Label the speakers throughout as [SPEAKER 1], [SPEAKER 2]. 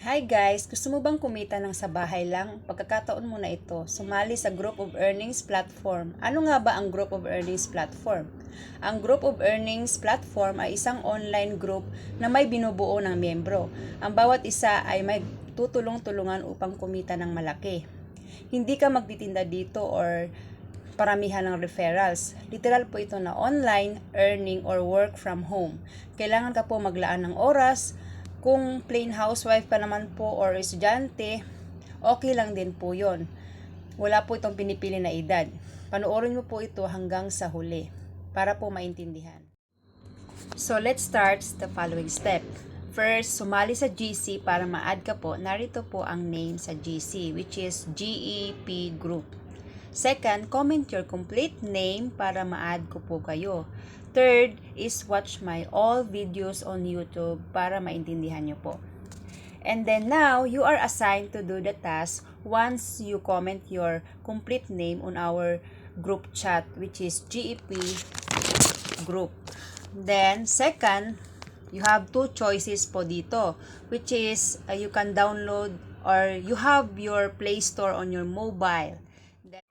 [SPEAKER 1] Hi guys! Gusto mo bang kumita ng sa bahay lang? Pagkakataon mo na ito, sumali sa Group of Earnings Platform. Ano nga ba ang Group of Earnings Platform? Ang Group of Earnings Platform ay isang online group na may binubuo ng miyembro. Ang bawat isa ay may tutulong-tulungan upang kumita ng malaki. Hindi ka magtitinda dito or paramihan ng referrals. Literal po ito na online, earning, or work from home. Kailangan ka po maglaan ng oras. Kung plain housewife ka naman po or estudyante, okay lang din po yon. Wala po itong pinipili na edad. Panoorin mo po ito hanggang sa huli para po maintindihan. So, let's start the following step. First, sumali sa GC para ma-add ka po. Narito po ang name sa GC, which is GEP Group. Second, comment your complete name para ma-add ko po kayo. Third is watch my all videos on YouTube para maintindihan nyo po. And then now, you are assigned to do the task once you comment your complete name on our group chat, which is GEP Group. Then, second, you have two choices po dito, which is you can download or you have your Play Store on your mobile. Then,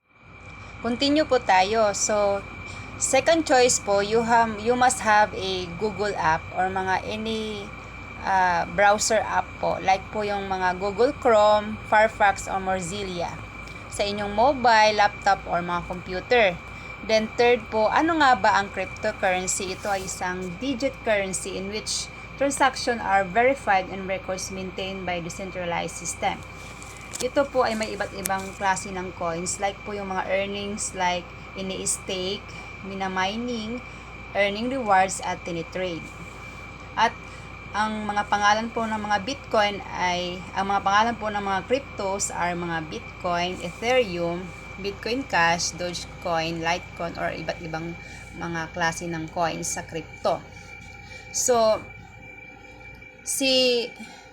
[SPEAKER 1] continue po tayo. So, second choice po, you must have a Google app or mga any browser app po. Like po yung mga Google Chrome, Firefox, or Mozilla sa inyong mobile, laptop, or mga computer. Then third po, ano nga ba ang cryptocurrency? Ito ay isang digit currency in which transactions are verified and records maintained by decentralized system. Ito po ay may iba't ibang klase ng coins, like po yung mga earnings like ini-stake, mina-mining, earning rewards at tinitrade. At ang mga pangalan po ng mga Bitcoin ang mga pangalan po ng mga cryptos are mga Bitcoin, Ethereum, Bitcoin Cash, Dogecoin, Litecoin, or iba't ibang mga klase ng coins sa crypto. So, si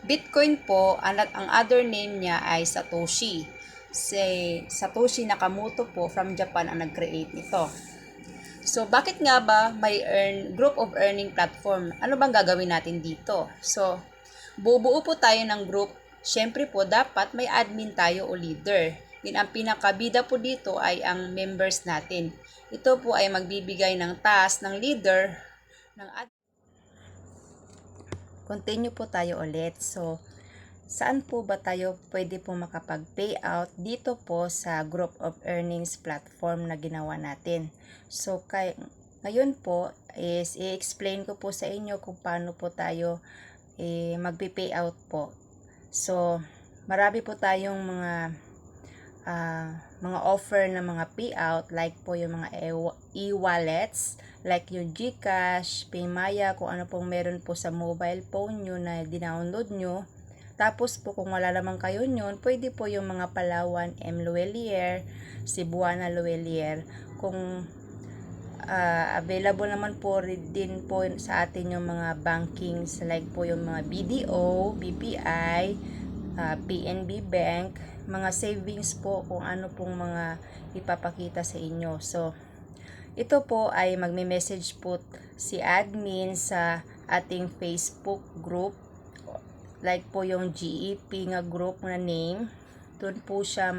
[SPEAKER 1] Bitcoin po, ang other name niya ay Satoshi. Si Satoshi Nakamoto po from Japan ang nag-create nito. So, bakit nga ba may group of earning platform? Ano bang gagawin natin dito? So, bubuo po tayo ng group. Siyempre po, dapat may admin tayo o leader. Din ang pinakabida po dito ay ang members natin. Ito po ay magbibigay ng task ng leader ng admin. Continue po tayo ulit. So, saan po ba tayo pwede po makapag-payout? Dito po sa group of earnings platform na ginawa natin. So, ngayon po is i-explain ko po sa inyo kung paano po tayo magpi-payout po. So, marami po tayong mga offer na mga payout, like po yung mga e-wallets, like yung GCash, Paymaya, kung ano pong meron po sa mobile phone nyo na dinownload nyo. Tapos po kung wala naman kayo nyon, pwede po yung mga Palawan, M. Luelier, Cebuana Luelier. Kung available naman po din po sa atin yung mga bankings, like po yung mga BDO, BPI, PNB Bank, mga savings po kung ano pong mga ipapakita sa inyo. So, ito po ay magme-message po si admin sa ating Facebook group, like po yung GEP nga group na name. Doon po siya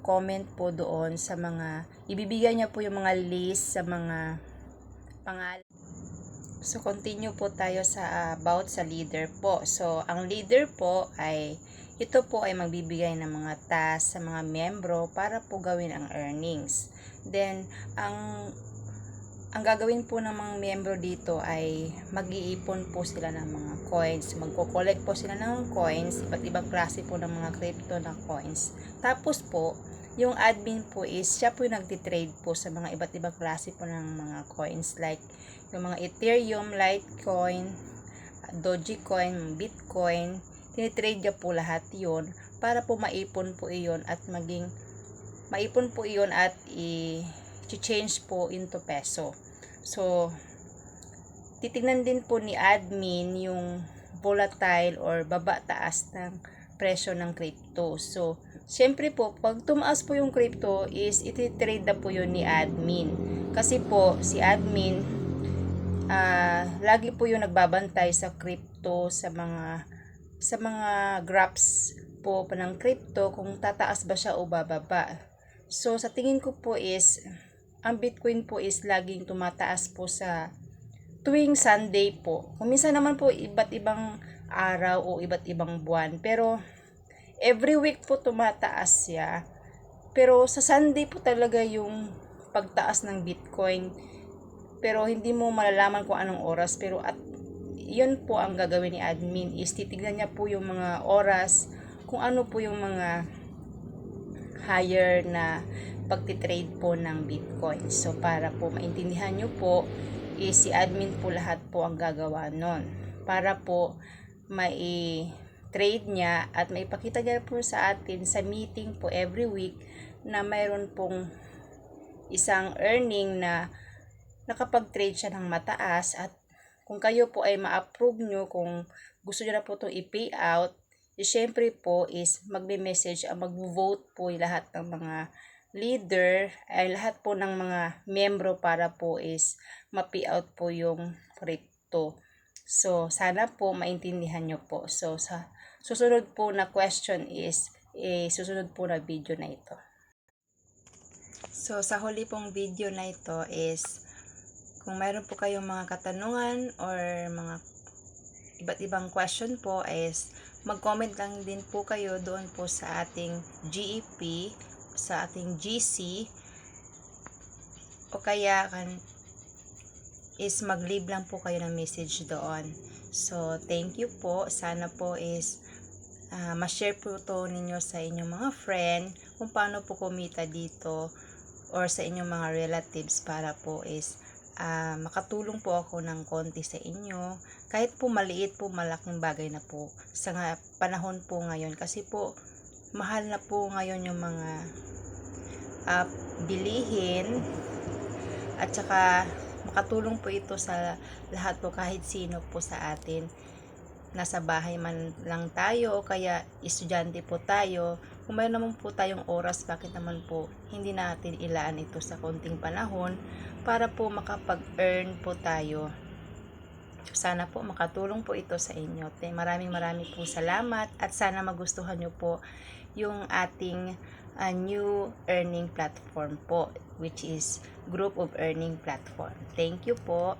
[SPEAKER 1] comment po doon sa mga, ibibigay niya po yung mga list sa mga pangalan. So, continue po tayo sa about sa leader po. So, ang leader po ay, ito po ay magbibigay ng mga task sa mga miyembro para po gawin ang earnings. Then, ang gagawin po ng mga miyembro dito ay mag-iipon po sila ng mga coins. Magko-collect po sila ng coins, iba't ibang klase po ng mga crypto na coins. Tapos po, yung admin po is siya po yung nagtitrade po sa mga iba't ibang klase po ng mga coins, like yung mga Ethereum, Litecoin, Dogecoin, Bitcoin. Tinitrade niya po lahat yon para po maipon po iyon at i-change po into peso. So, titignan din po ni admin yung volatile or baba-taas ng presyo ng crypto. So, syempre po, pag tumaas po yung crypto is iti-trade na po yun ni admin. Kasi po, si admin, lagi po yung nagbabantay sa crypto, sa mga sa mga graphs po ng crypto kung tataas ba siya o bababa. So sa tingin ko po is ang Bitcoin po is laging tumataas po sa tuwing Sunday po. Kung minsan naman po iba't ibang araw o iba't ibang buwan. Pero every week po tumataas siya. Pero sa Sunday po talaga yung pagtaas ng Bitcoin. Pero hindi mo malalaman kung anong oras. Pero at yun po ang gagawin ni admin is titignan niya po yung mga oras kung ano po yung mga higher na pagtitrade po ng Bitcoin. So, para po maintindihan nyo po, si admin po lahat po ang gagawa nun. Para po mai-trade niya at maipakita niya po sa atin sa meeting po every week na mayroon pong isang earning na nakapag-trade siya ng mataas at kung kayo po ay ma-approve nyo, kung gusto nyo na po itong i-pay out, syempre po is magme-message, mag-vote po lahat ng mga leader, ay lahat po ng mga membro para po is ma-pay out po yung crypto. So, sana po maintindihan nyo po. So, sa susunod po na question is, susunod po na video na ito. So, sa huli pong video na ito is, kung mayroon po kayong mga katanungan or mga iba't ibang question po is mag-comment lang din po kayo doon po sa ating GEP, sa ating GC, o kaya is mag-leave lang po kayo ng message doon. So, thank you po. Sana po is ma-share po to ninyo sa inyong mga friend kung paano po kumita dito or sa inyong mga relatives para po is makatulong po ako ng konti sa inyo. Kahit po maliit po, malaking bagay na po sa panahon po ngayon. Kasi po, mahal na po ngayon yung mga bilihin. At saka, makatulong po ito sa lahat po kahit sino po sa atin. Nasa bahay man lang tayo o kaya estudyante po tayo. Kung mayroon naman po tayong oras, bakit naman po hindi natin ilaan ito sa konting panahon para po makapag-earn po tayo. Sana po makatulong po ito sa inyo. Maraming po salamat at sana magustuhan nyo po yung ating new earning platform po, which is Group of Earning Platform. Thank you po.